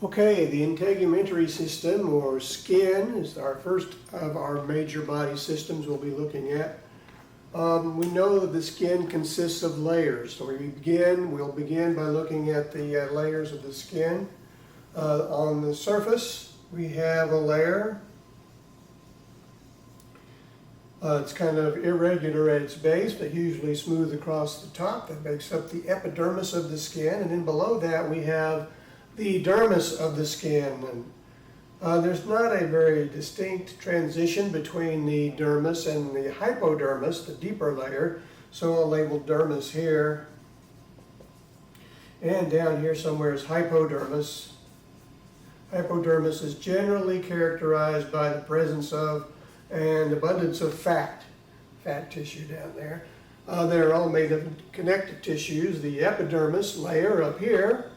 Okay, the integumentary system, or skin, is our first of our major body systems we'll be looking at. We know that the skin consists of layers, so we'll begin by looking at the layers of the skin. On the surface, we have a layer. It's kind of irregular at its base, but usually smooth across the top. That makes up the epidermis of the skin, and then below that we have the dermis of the skin. And there's not a very distinct transition between the dermis and the hypodermis, the deeper layer, so I'll label dermis here. And down here somewhere is hypodermis. Hypodermis is generally characterized by the presence of and abundance of fat tissue down there. They're all made of connective tissues. The epidermis layer up here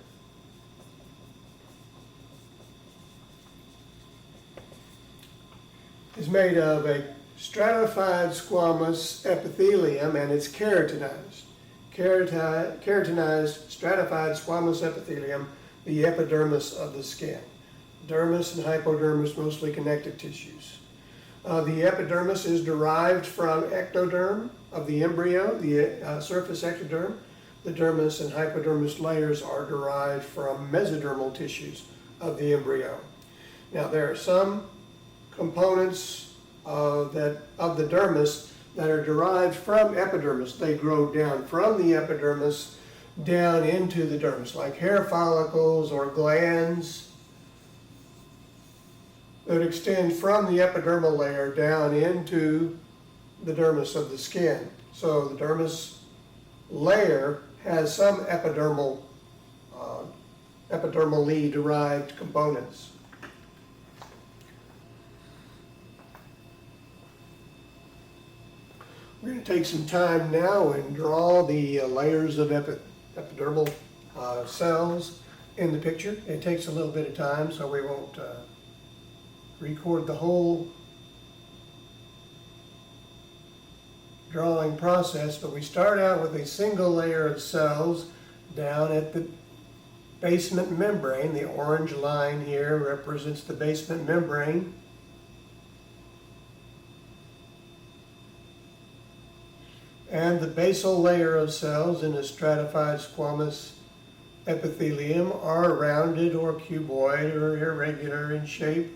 is made of a stratified squamous epithelium, and it's keratinized. Keratinized stratified squamous epithelium, the epidermis of the skin. Dermis and hypodermis, mostly connective tissues. The epidermis is derived from ectoderm of the embryo, the surface ectoderm. The dermis and hypodermis layers are derived from mesodermal tissues of the embryo. Now, there are some components of the dermis that are derived from epidermis. They grow down from the epidermis down into the dermis, like hair follicles or glands that extend from the epidermal layer down into the dermis of the skin. So the dermis layer has some epidermally derived components. We're going to take some time now and draw the layers of epidermal cells in the picture. It takes a little bit of time, so we won't record the whole drawing process, but we start out with a single layer of cells down at the basement membrane. The orange line here represents the basement membrane. And the basal layer of cells in a stratified squamous epithelium are rounded or cuboid or irregular in shape,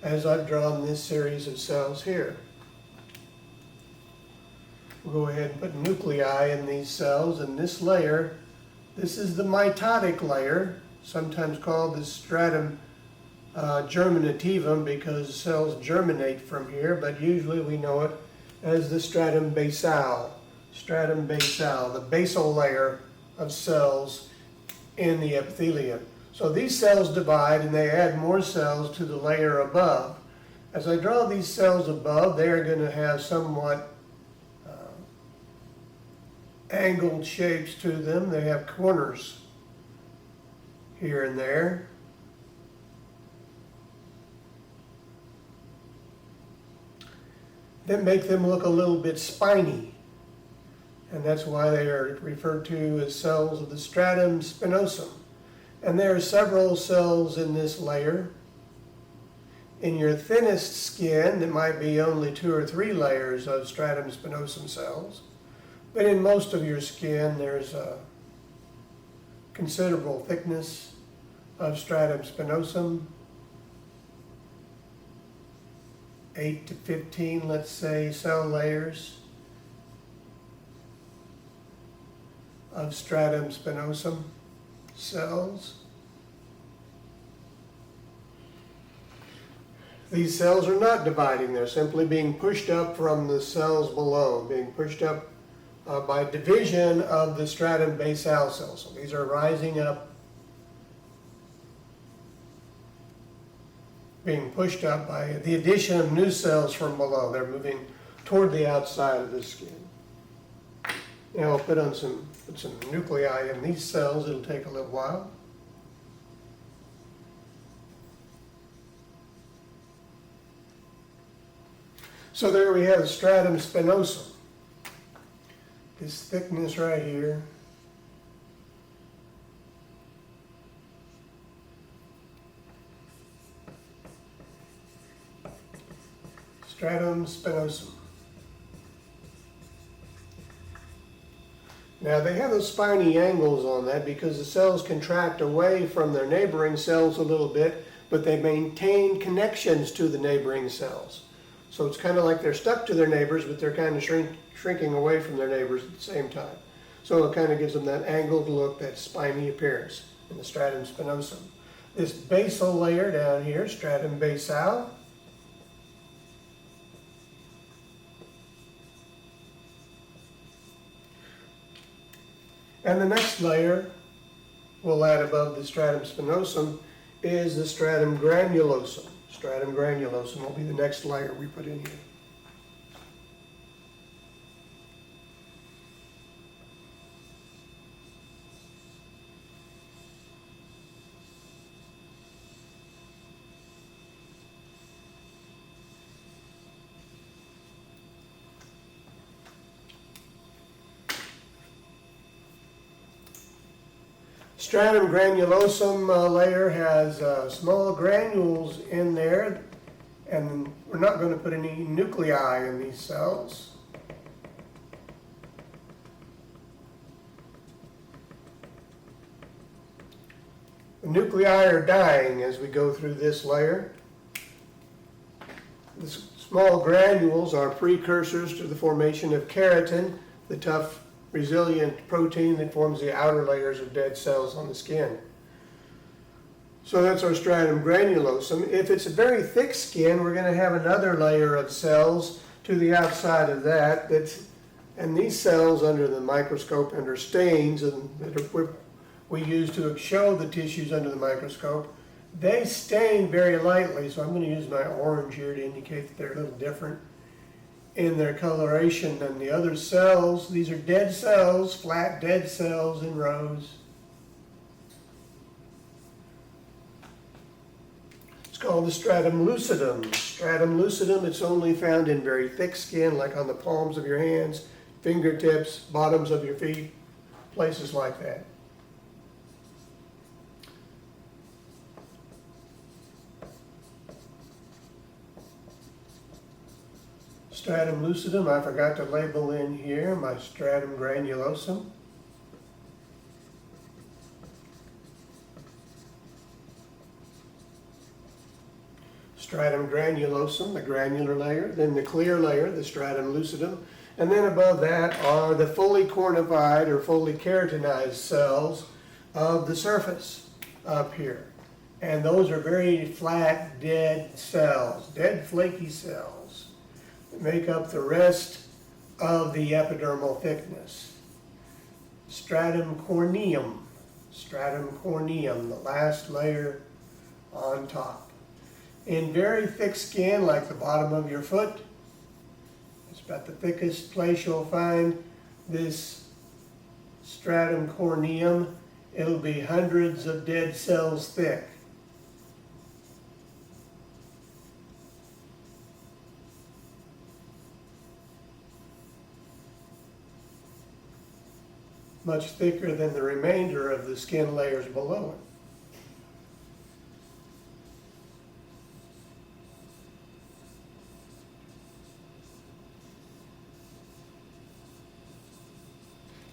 as I've drawn this series of cells here. We'll go ahead and put nuclei in these cells, and this layer, this is the mitotic layer, sometimes called the stratum germinativum because cells germinate from here, but usually we know it as the stratum basale. Stratum basale, the basal layer of cells in the epithelium. So these cells divide and they add more cells to the layer above. As I draw these cells above, they're going to have somewhat angled shapes to them. They have corners here and there. That make them look a little bit spiny. And that's why they are referred to as cells of the stratum spinosum. And there are several cells in this layer. In your thinnest skin, it might be only 2 or 3 layers of stratum spinosum cells. But in most of your skin, there's a considerable thickness of stratum spinosum. 8 to 15, let's say, cell layers of stratum spinosum cells. These cells are not dividing, they're simply being pushed up from the cells below, being pushed up by division of the stratum basale cells. So these are rising up, being pushed up by the addition of new cells from below. They're moving toward the outside of the skin. Now I'll put some nuclei in these cells. It'll take a little while. So there we have the stratum spinosum. This thickness right here. Stratum spinosum. Now they have those spiny angles on that because the cells contract away from their neighboring cells a little bit, but they maintain connections to the neighboring cells. So it's kind of like they're stuck to their neighbors, but they're kind of shrinking away from their neighbors at the same time. So it kind of gives them that angled look, that spiny appearance in the stratum spinosum. This basal layer down here, stratum basale, and the next layer we'll add above the stratum spinosum is the stratum granulosum. Stratum granulosum will be the next layer we put in here. Stratum granulosum layer has small granules in there, and we're not going to put any nuclei in these cells. The nuclei are dying as we go through this layer. The small granules are precursors to the formation of keratin, the tough resilient protein that forms the outer layers of dead cells on the skin. So that's our stratum granulosum. If it's a very thick skin, we're going to have another layer of cells to the outside of that. And these cells under the microscope under stains that we use to show the tissues under the microscope, they stain very lightly. So I'm going to use my orange here to indicate that they're a little different in their coloration than the other cells. These are dead cells, flat dead cells in rows. It's called the stratum lucidum. Stratum lucidum, it's only found in very thick skin, like on the palms of your hands, fingertips, bottoms of your feet, places like that. Stratum lucidum, I forgot to label in here my stratum granulosum. Stratum granulosum, the granular layer, then the clear layer, the stratum lucidum, and then above that are the fully cornified or fully keratinized cells of the surface up here. And those are very flat, dead cells, dead flaky cells, make up the rest of the epidermal thickness. Stratum corneum, the last layer on top. In very thick skin, like the bottom of your foot, it's about the thickest place you'll find this stratum corneum. It'll be hundreds of dead cells thick. Much thicker than the remainder of the skin layers below it.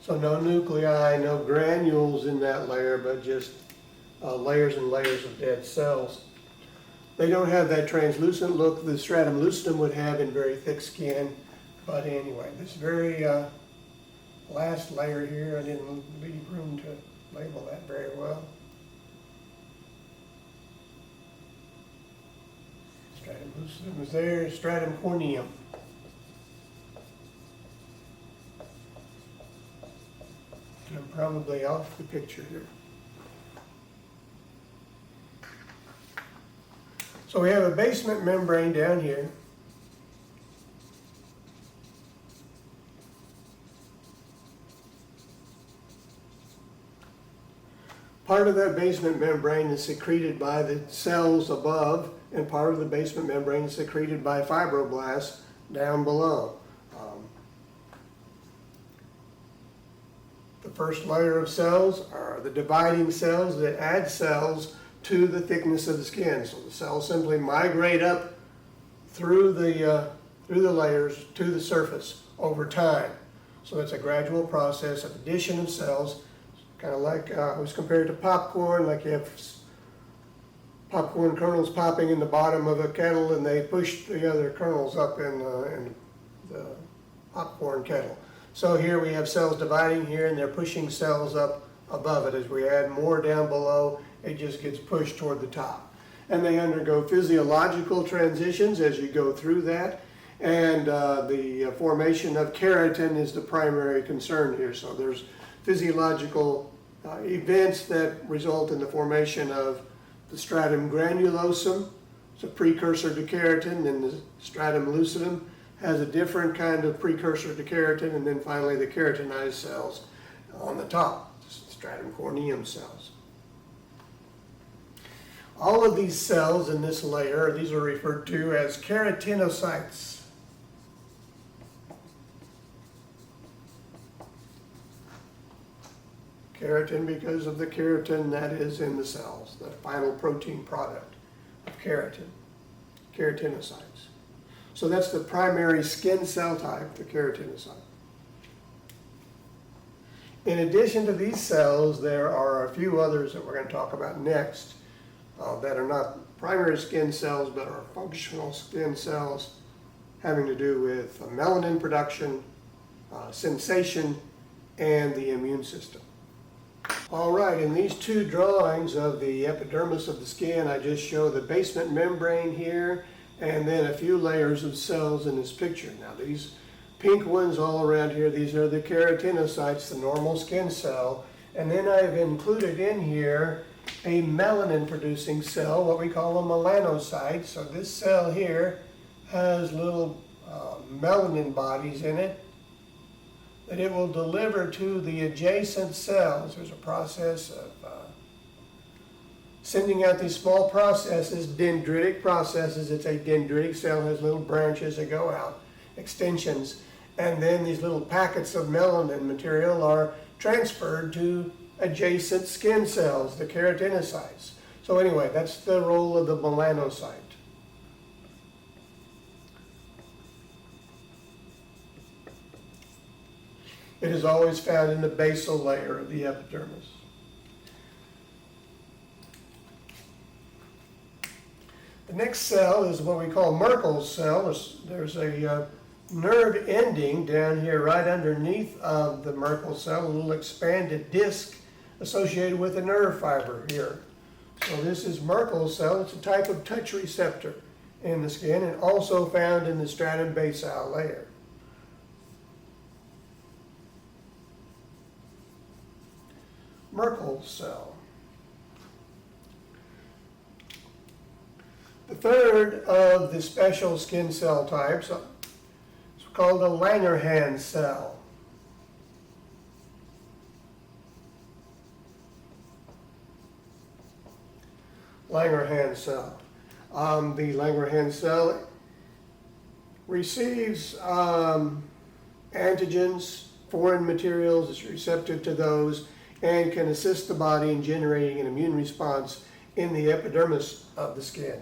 So no nuclei, no granules in that layer, but just layers and layers of dead cells. They don't have that translucent look the stratum lucidum would have in very thick skin, but anyway, this very last layer here, I didn't leave room to label that very well. Stratum lucidum was there, stratum corneum. I'm probably off the picture here. So we have a basement membrane down here. Part of that basement membrane is secreted by the cells above, and part of the basement membrane is secreted by fibroblasts down below. The first layer of cells are the dividing cells that add cells to the thickness of the skin. So the cells simply migrate up through the layers to the surface over time. So it's a gradual process of addition of cells, kind of like it was compared to popcorn, like you have popcorn kernels popping in the bottom of a kettle and they push the other kernels up in the popcorn kettle. So here we have cells dividing here and they're pushing cells up above it. As we add more down below, it just gets pushed toward the top. And they undergo physiological transitions as you go through that. And the formation of keratin is the primary concern here. So there's physiological events that result in the formation of the stratum granulosum. It's a precursor to keratin, and the stratum lucidum has a different kind of precursor to keratin, and then finally the keratinized cells on the top, stratum corneum cells. All of these cells in this layer, these are referred to as keratinocytes. Keratin because of the keratin that is in the cells, the final protein product of keratin, keratinocytes. So that's the primary skin cell type, the keratinocyte. In addition to these cells, there are a few others that we're going to talk about next that are not primary skin cells but are functional skin cells having to do with melanin production, sensation, and the immune system. All right, in these two drawings of the epidermis of the skin, I just show the basement membrane here and then a few layers of cells in this picture. Now these pink ones all around here, these are the keratinocytes, the normal skin cell. And then I've included in here a melanin producing cell, what we call a melanocyte. So this cell here has little melanin bodies in it that it will deliver to the adjacent cells. There's a process of sending out these small processes, dendritic processes. It's a dendritic cell, has little branches that go out, extensions, and then these little packets of melanin material are transferred to adjacent skin cells, the keratinocytes. So anyway, that's the role of the melanocyte. It is always found in the basal layer of the epidermis. The next cell is what we call Merkel's cell. There's a nerve ending down here right underneath of the Merkel cell, a little expanded disc associated with a nerve fiber here. So this is Merkel's cell. It's a type of touch receptor in the skin and also found in the stratum basal layer. Merkel cell. The third of the special skin cell types is called a Langerhans cell. Langerhans cell. The Langerhans cell receives antigens, foreign materials, is receptive to those, and can assist the body in generating an immune response in the epidermis of the skin,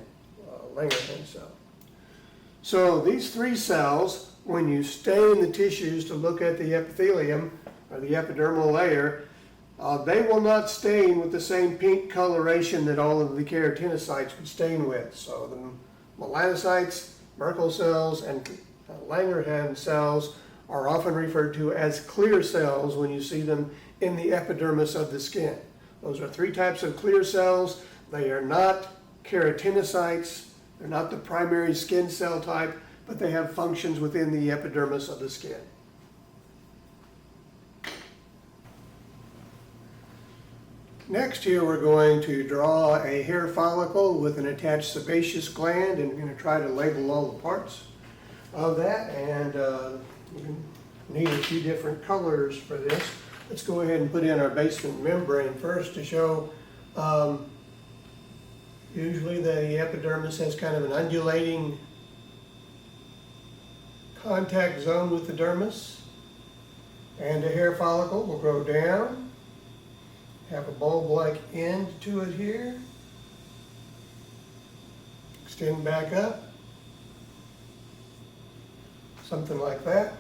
Langerhans cell. So these three cells, when you stain the tissues to look at the epithelium, or the epidermal layer, they will not stain with the same pink coloration that all of the keratinocytes would stain with. So the melanocytes, Merkel cells, and Langerhans cells are often referred to as clear cells when you see them in the epidermis of the skin. Those are three types of clear cells. They are not keratinocytes. They're not the primary skin cell type, but they have functions within the epidermis of the skin. Next here we're going to draw a hair follicle with an attached sebaceous gland, and we're going to try to label all the parts of that, and we need a few different colors for this. Let's go ahead and put in our basement membrane first to show, usually the epidermis has kind of an undulating contact zone with the dermis, and a hair follicle will grow down, have a bulb-like end to it here, extend back up, something like that.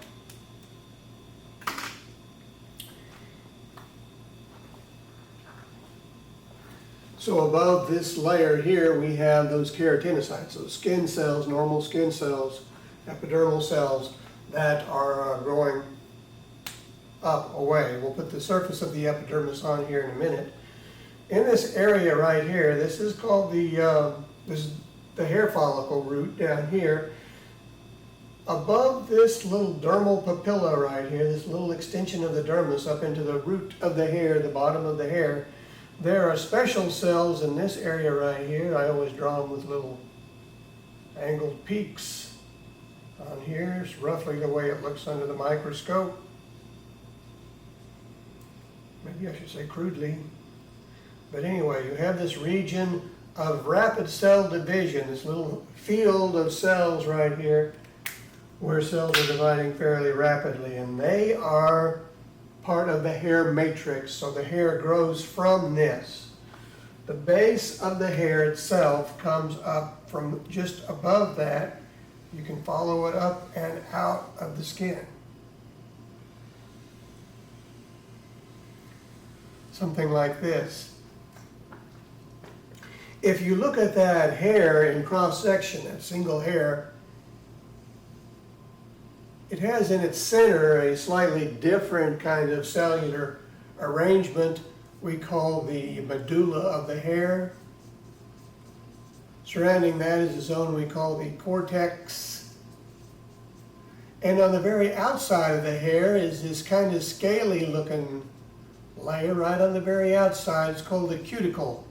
So above this layer here, we have those keratinocytes, those skin cells, normal skin cells, epidermal cells that are growing up away. We'll put the surface of the epidermis on here in a minute. In this area right here, this is called the hair follicle root down here. Above this little dermal papilla right here, this little extension of the dermis up into the root of the hair, the bottom of the hair, there are special cells in this area right here. I always draw them with little angled peaks on here. It's roughly the way it looks under the microscope. Maybe I should say crudely. But anyway, you have this region of rapid cell division, this little field of cells right here where cells are dividing fairly rapidly, and they are part of the hair matrix, so the hair grows from this. The base of the hair itself comes up from just above that. You can follow it up and out of the skin. Something like this. If you look at that hair in cross-section, that single hair, it has in its center a slightly different kind of cellular arrangement we call the medulla of the hair. Surrounding that is a zone we call the cortex. And on the very outside of the hair is this kind of scaly looking layer right on the very outside. It's called the cuticle.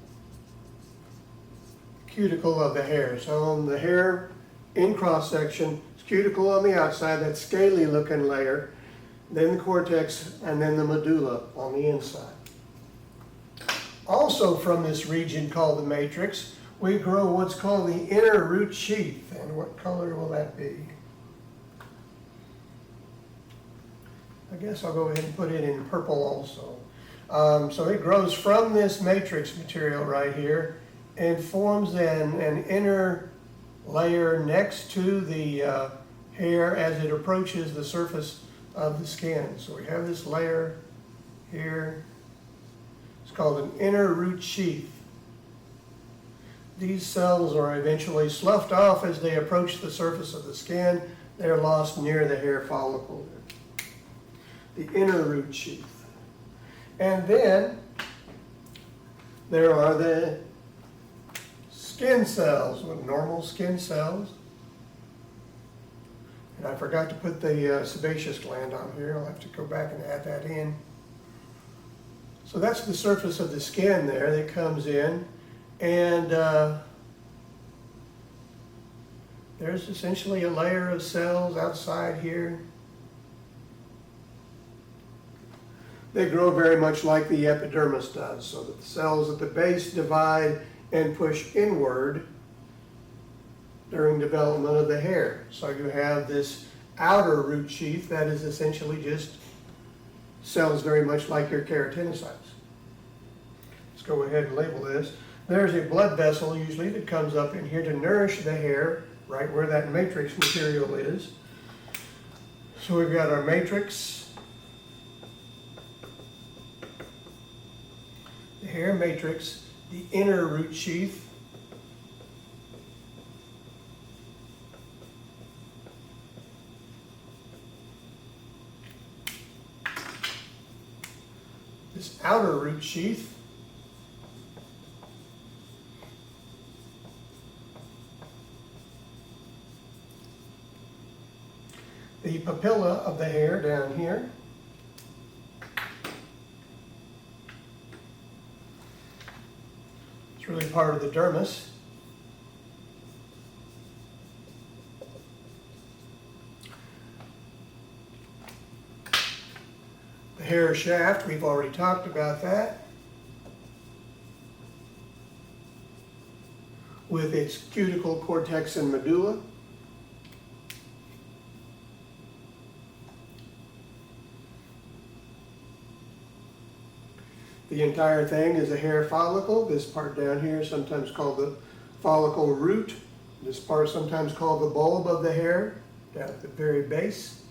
Cuticle of the hair. So on the hair in cross-section, cuticle on the outside, that scaly looking layer, then the cortex, and then the medulla on the inside. Also from this region called the matrix, we grow what's called the inner root sheath. And what color will that be? I guess I'll go ahead and put it in purple also. So it grows from this matrix material right here and forms an inner layer next to the hair as it approaches the surface of the skin. So we have this layer here. It's called an inner root sheath. These cells are eventually sloughed off as they approach the surface of the skin. They're lost near the hair follicle. The inner root sheath. And then there are the skin cells, with normal skin cells. And I forgot to put the sebaceous gland on here. I'll have to go back and add that in. So that's the surface of the skin there that comes in. And there's essentially a layer of cells outside here. They grow very much like the epidermis does, so that the cells at the base divide and push inward during development of the hair. So you have this outer root sheath that is essentially just cells very much like your keratinocytes. Let's go ahead and label this. There's a blood vessel usually that comes up in here to nourish the hair, right where that matrix material is. So we've got our matrix, the hair matrix, the inner root sheath, this outer root sheath, the papilla of the hair down here, it's really part of the dermis. The hair shaft, we've already talked about that, with its cuticle, cortex, and medulla. The entire thing is a hair follicle. This part down here is sometimes called the follicle root. This part sometimes called the bulb of the hair down at the very base.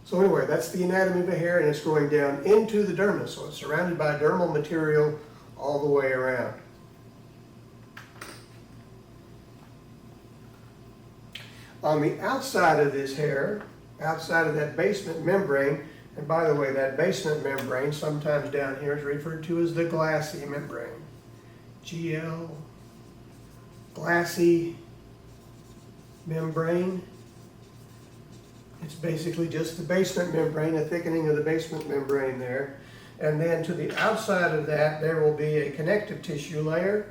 So anyway, that's the anatomy of a hair, and it's growing down into the dermis, so it's surrounded by dermal material all the way around. On the outside of this hair, outside of that basement membrane, and by the way, that basement membrane, sometimes down here, is referred to as the glassy membrane. GL, glassy membrane. It's basically just the basement membrane, a thickening of the basement membrane there. And then to the outside of that, there will be a connective tissue layer.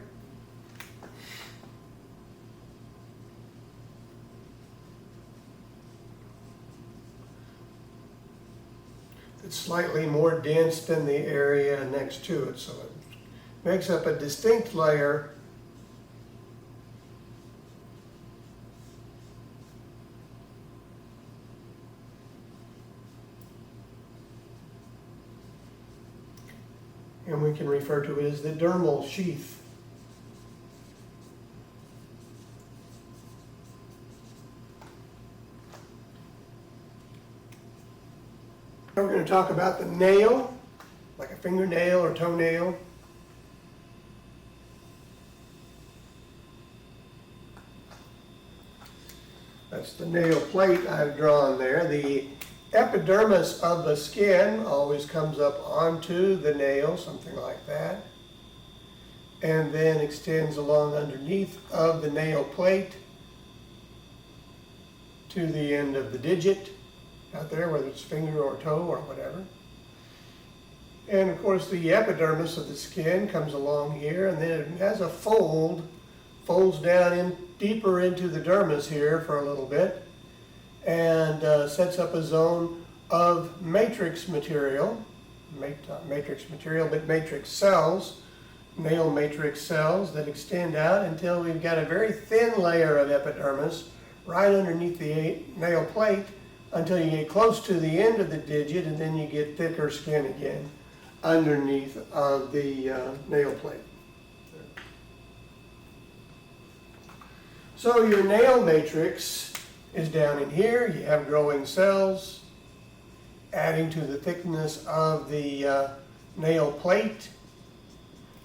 It's slightly more dense than the area next to it, so it makes up a distinct layer. And we can refer to it as the dermal sheath. Now we're going to talk about the nail, like a fingernail or toenail. That's the nail plate I've drawn there. The epidermis of the skin always comes up onto the nail, something like that, and then extends along underneath of the nail plate to the end of the digit out there, whether it's finger or toe or whatever. And of course the epidermis of the skin comes along here, and then it has a fold, folds down in deeper into the dermis here for a little bit, and sets up a zone of matrix material, not matrix material, but matrix cells, nail matrix cells that extend out until we've got a very thin layer of epidermis right underneath the nail plate until you get close to the end of the digit, and then you get thicker skin again underneath of the nail plate. So your nail matrix is down in here. You have growing cells adding to the thickness of the nail plate.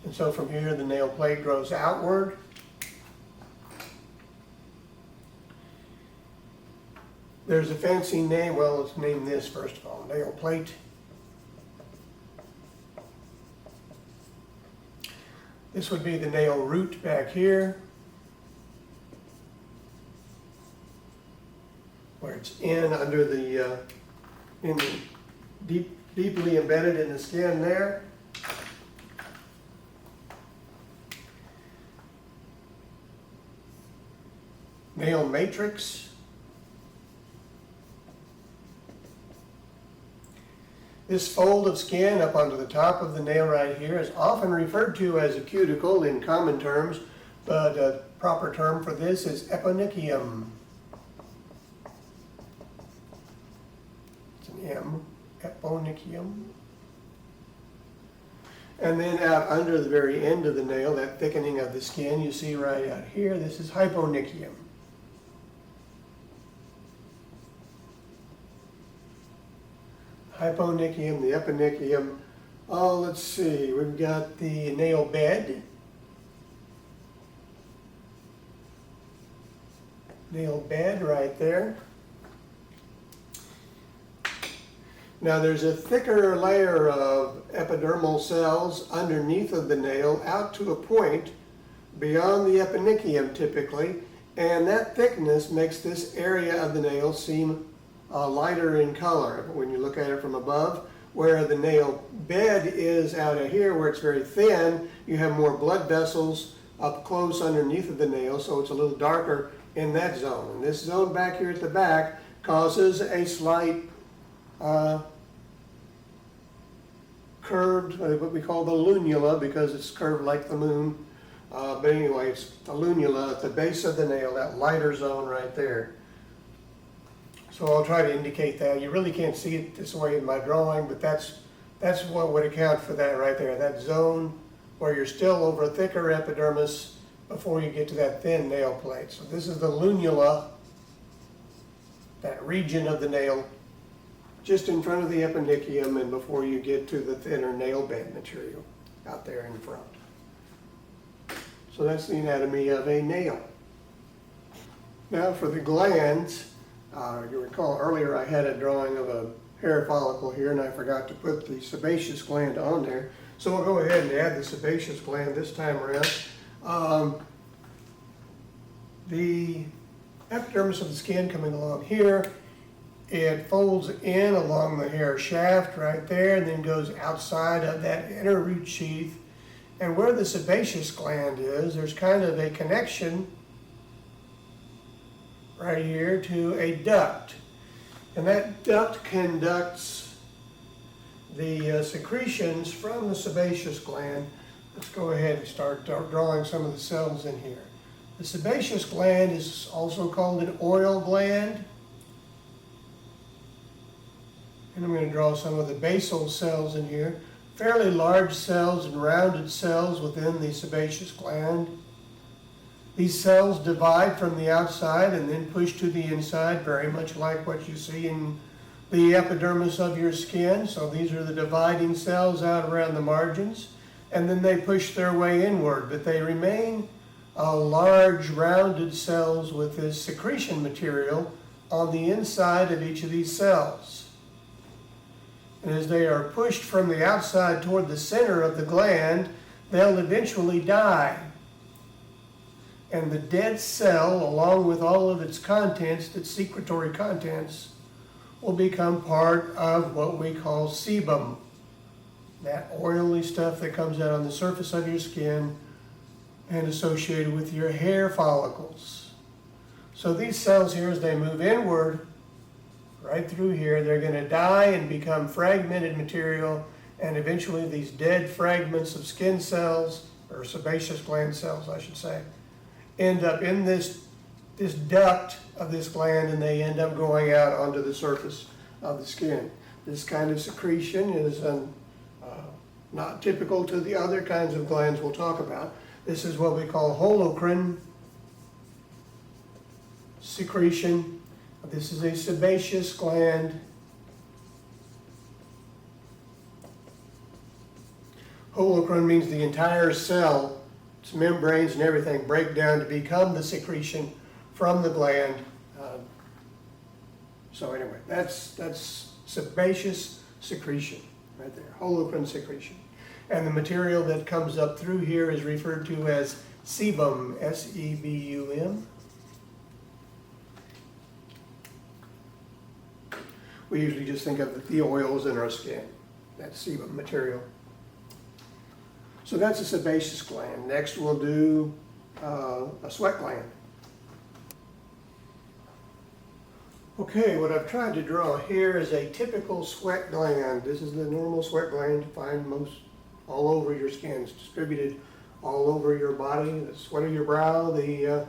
And so from here the nail plate grows outward. There's a fancy name, well, let's name this first of all, nail plate. This would be the nail root back here, where it's in under the, deeply embedded in the skin there. Nail matrix. This fold of skin up onto the top of the nail right here is often referred to as a cuticle in common terms, but a proper term for this is eponychium. It's an M, eponychium. And then out under the very end of the nail, that thickening of the skin you see right out here, this is hyponychium. Hyponychium, the eponychium. Oh, let's see, we've got the nail bed. Nail bed right there. Now there's a thicker layer of epidermal cells underneath of the nail out to a point beyond the eponychium typically, and that thickness makes this area of the nail seem lighter in color when you look at it from above, where the nail bed is out of here where it's very thin. You have more blood vessels up close underneath of the nail, so it's a little darker in that zone. And this zone back here at the back causes a slight curved, what we call the lunula, because it's curved like the moon. But anyway, it's the lunula at the base of the nail, that lighter zone right there. So I'll try to indicate that. You really can't see it this way in my drawing, but that's what would account for that right there. That zone where you're still over a thicker epidermis before you get to that thin nail plate. So this is the lunula, that region of the nail, just in front of the eponychium and before you get to the thinner nail bed material out there in front. So that's the anatomy of a nail. Now for the glands, you recall earlier I had a drawing of a hair follicle here and I forgot to put the sebaceous gland on there. So we'll go ahead and add the sebaceous gland this time around. The epidermis of the skin coming along here, it folds in along the hair shaft right there and then goes outside of that inner root sheath. And where the sebaceous gland is, there's kind of a connection right here to a duct. And that duct conducts the secretions from the sebaceous gland. Let's go ahead and start drawing some of the cells in here. The sebaceous gland is also called an oil gland. And I'm going to draw some of the basal cells in here. Fairly large cells and rounded cells within the sebaceous gland. These cells divide from the outside and then push to the inside, very much like what you see in the epidermis of your skin. So these are the dividing cells out around the margins, and then they push their way inward, but they remain large rounded cells with this secretion material on the inside of each of these cells. And as they are pushed from the outside toward the center of the gland, they'll eventually die. And the dead cell, along with all of its contents, its secretory contents, will become part of what we call sebum. That oily stuff that comes out on the surface of your skin and associated with your hair follicles. So these cells here, as they move inward, right through here, they're going to die and become fragmented material, and eventually these dead fragments of skin cells, or sebaceous gland cells I should say, end up in this duct of this gland, and they end up going out onto the surface of the skin. This kind of secretion is not typical to the other kinds of glands we'll talk about. This is what we call holocrine secretion. This is a sebaceous gland. Holocrine means the entire cell, its membranes and everything break down to become the secretion from the gland. So anyway, that's sebaceous secretion right there, holocrine secretion. And the material that comes up through here is referred to as sebum, S-E-B-U-M. We usually just think of the oils in our skin, that sebum material. So that's a sebaceous gland. Next we'll do a sweat gland. Okay, what I've tried to draw here is a typical sweat gland. This is the normal sweat gland you find most all over your skin. It's distributed all over your body, the sweat of your brow, the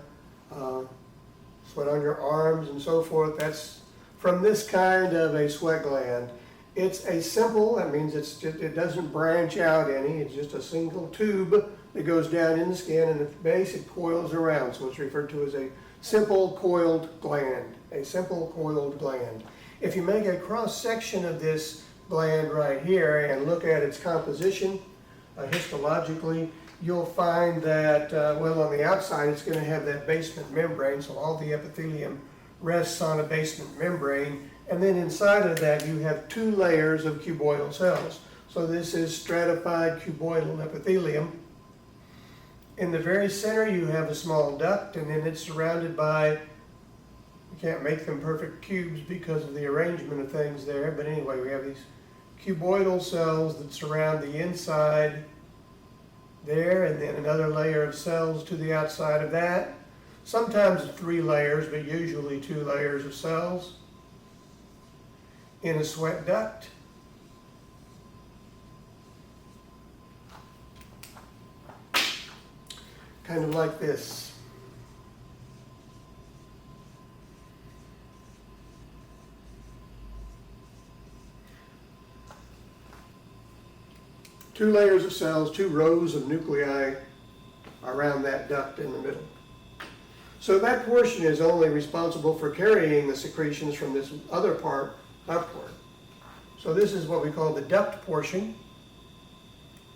sweat on your arms and so forth. That's from this kind of a sweat gland. It's a simple, that means it doesn't branch out any, it's just a single tube that goes down in the skin, and at the base it coils around, so it's referred to as a simple coiled gland, a simple coiled gland. If you make a cross section of this gland right here and look at its composition histologically, you'll find that, well, on the outside it's going to have that basement membrane, so all the epithelium rests on a basement membrane, and then inside of that you have two layers of cuboidal cells. So this is stratified cuboidal epithelium. In the very center you have a small duct, and then it's surrounded by, you can't make them perfect cubes because of the arrangement of things there, but anyway, we have these cuboidal cells that surround the inside there, and then another layer of cells to the outside of that. Sometimes 3 layers, but usually 2 layers of cells in a sweat duct. Kind of like this. Two layers of cells, 2 rows of nuclei around that duct in the middle. So that portion is only responsible for carrying the secretions from this other part upward. So this is what we call the duct portion.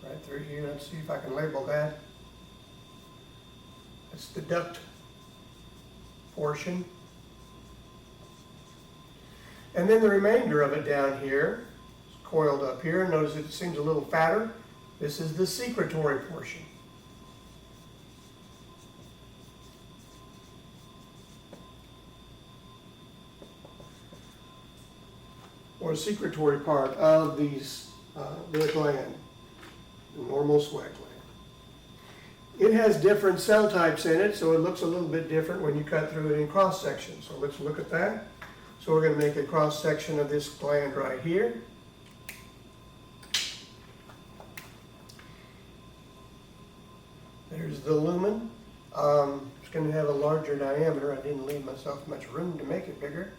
Right through here, let's see if I can label that. That's the duct portion. And then the remainder of it down here, coiled up here. Notice it seems a little fatter. This is the secretory portion. Or secretory part of the gland, the normal sweat gland. It has different cell types in it, so it looks a little bit different when you cut through it in cross section. So let's look at that. So we're going to make a cross section of this gland right here. There's the lumen. It's going to have a larger diameter. I didn't leave myself much room to make it bigger.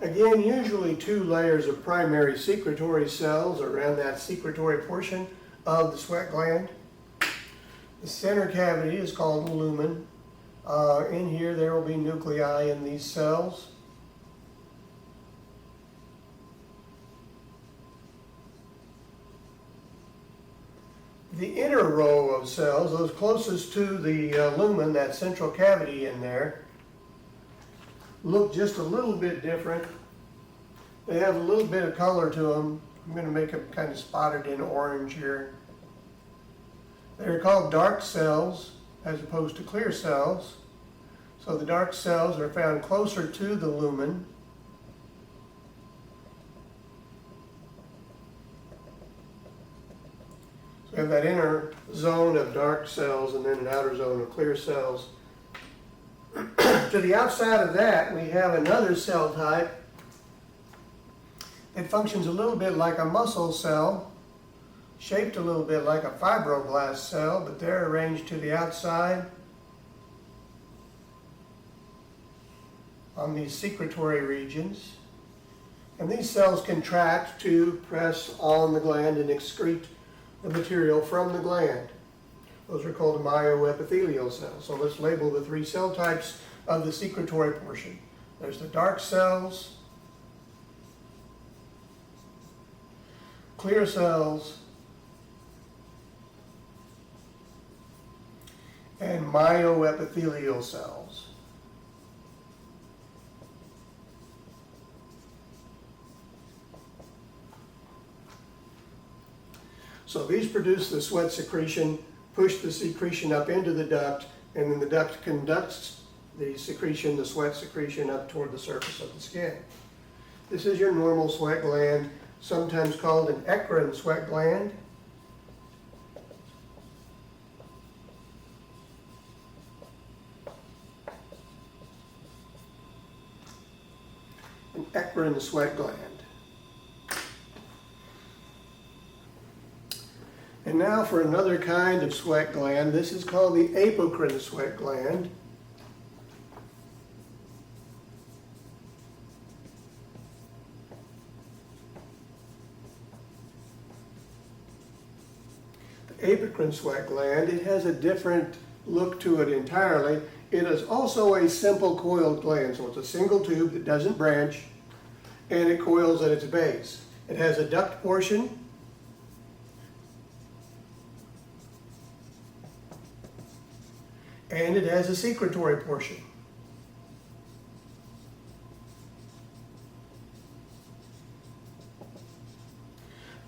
Again, usually 2 layers of primary secretory cells around that secretory portion of the sweat gland. The center cavity is called the lumen. In here there will be nuclei in these cells. The inner row of cells, those closest to the lumen, that central cavity in there, look just a little bit different. They have a little bit of color to them. I'm going to make them kind of spotted in orange here. They're called dark cells as opposed to clear cells. So the dark cells are found closer to the lumen. So we have that inner zone of dark cells and then an outer zone of clear cells. To the outside of that, we have another cell type. It functions a little bit like a muscle cell, shaped a little bit like a fibroblast cell, but they're arranged to the outside on these secretory regions. And these cells contract to press on the gland and excrete the material from the gland. Those are called myoepithelial cells. So let's label the 3 cell types of the secretory portion. There's the dark cells, clear cells, and myoepithelial cells. So these produce the sweat secretion, push the secretion up into the duct, and then the duct conducts the secretion, the sweat secretion, up toward the surface of the skin. This is your normal sweat gland, sometimes called an eccrine sweat gland. An eccrine sweat gland. And now for another kind of sweat gland. This is called the apocrine sweat gland. Apocrine sweat gland, it has a different look to it entirely. It is also a simple coiled gland, so it's a single tube that doesn't branch, and it coils at its base. It has a duct portion, and it has a secretory portion.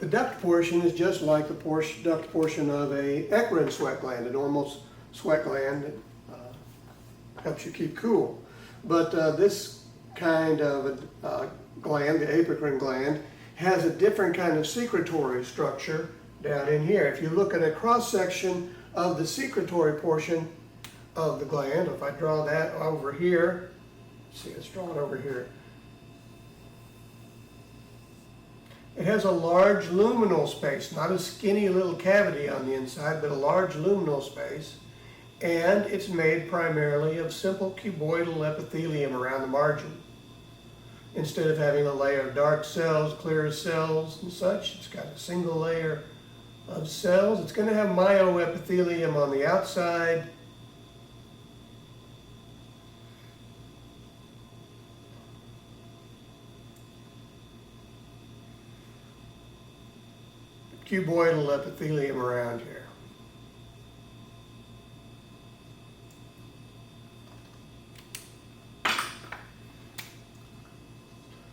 The duct portion is just like the duct portion of a eccrine sweat gland, a normal sweat gland. helps you keep cool. But this kind of gland, the apocrine gland, has a different kind of secretory structure down in here. If you look at a cross-section of the secretory portion of the gland, if I draw that over here, see, it's drawn over here. It has a large luminal space, not a skinny little cavity on the inside, but a large luminal space. And it's made primarily of simple cuboidal epithelium around the margin. Instead of having a layer of dark cells, clear cells and such, it's got a single layer of cells. It's going to have myoepithelium on the outside. Cuboidal epithelium around here.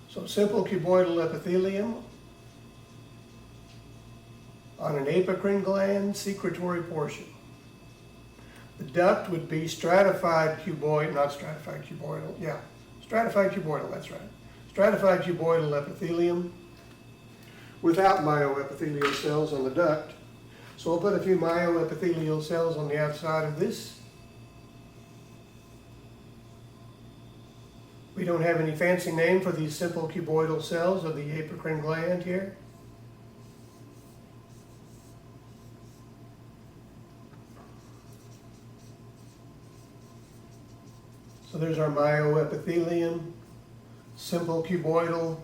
So simple cuboidal epithelium on an apocrine gland secretory portion. The duct would be stratified cuboid, not stratified cuboidal, yeah, stratified cuboidal, that's right. Stratified cuboidal epithelium without myoepithelial cells on the duct. So I'll put a few myoepithelial cells on the outside of this. We don't have any fancy name for these simple cuboidal cells of the apocrine gland here. So there's our myoepithelium, simple cuboidal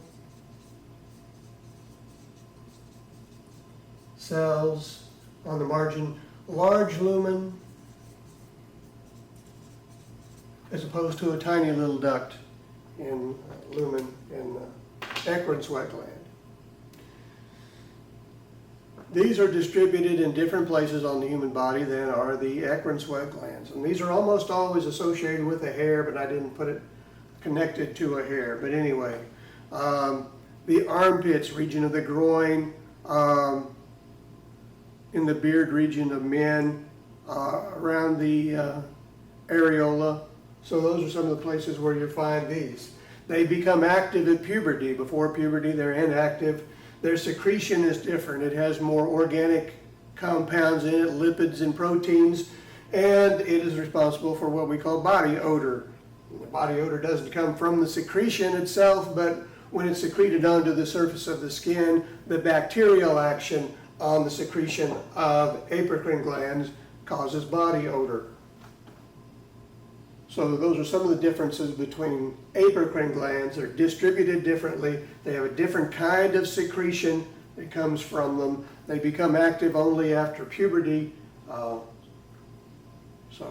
cells on the margin, large lumen as opposed to a tiny little duct in lumen in eccrine sweat gland. These are distributed in different places on the human body than are the eccrine sweat glands. And these are almost always associated with a hair, but I didn't put it connected to a hair. But anyway, the armpits, region of the groin, in the beard region of men, around the areola. So those are some of the places where you find these. They become active at puberty. Before puberty, they're inactive. Their secretion is different. It has more organic compounds in it, lipids and proteins, and it is responsible for what we call body odor. The body odor doesn't come from the secretion itself, but when it's secreted onto the surface of the skin, the bacterial action on the secretion of apocrine glands causes body odor. So those are some of the differences between apocrine glands. They're distributed differently. They have a different kind of secretion that comes from them. They become active only after puberty. So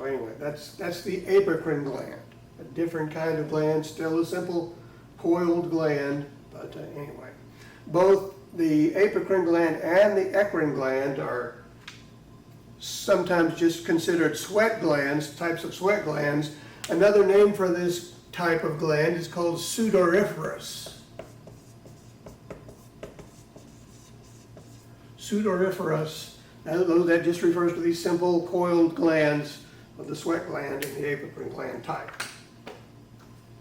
anyway, that's the apocrine gland. A different kind of gland, still a simple coiled gland, but anyway. Both the apocrine gland and the eccrine gland are sometimes just considered sweat glands, types of sweat glands. Another name for this type of gland is called sudoriferous. Sudoriferous, that just refers to these simple coiled glands of the sweat gland and the apocrine gland type.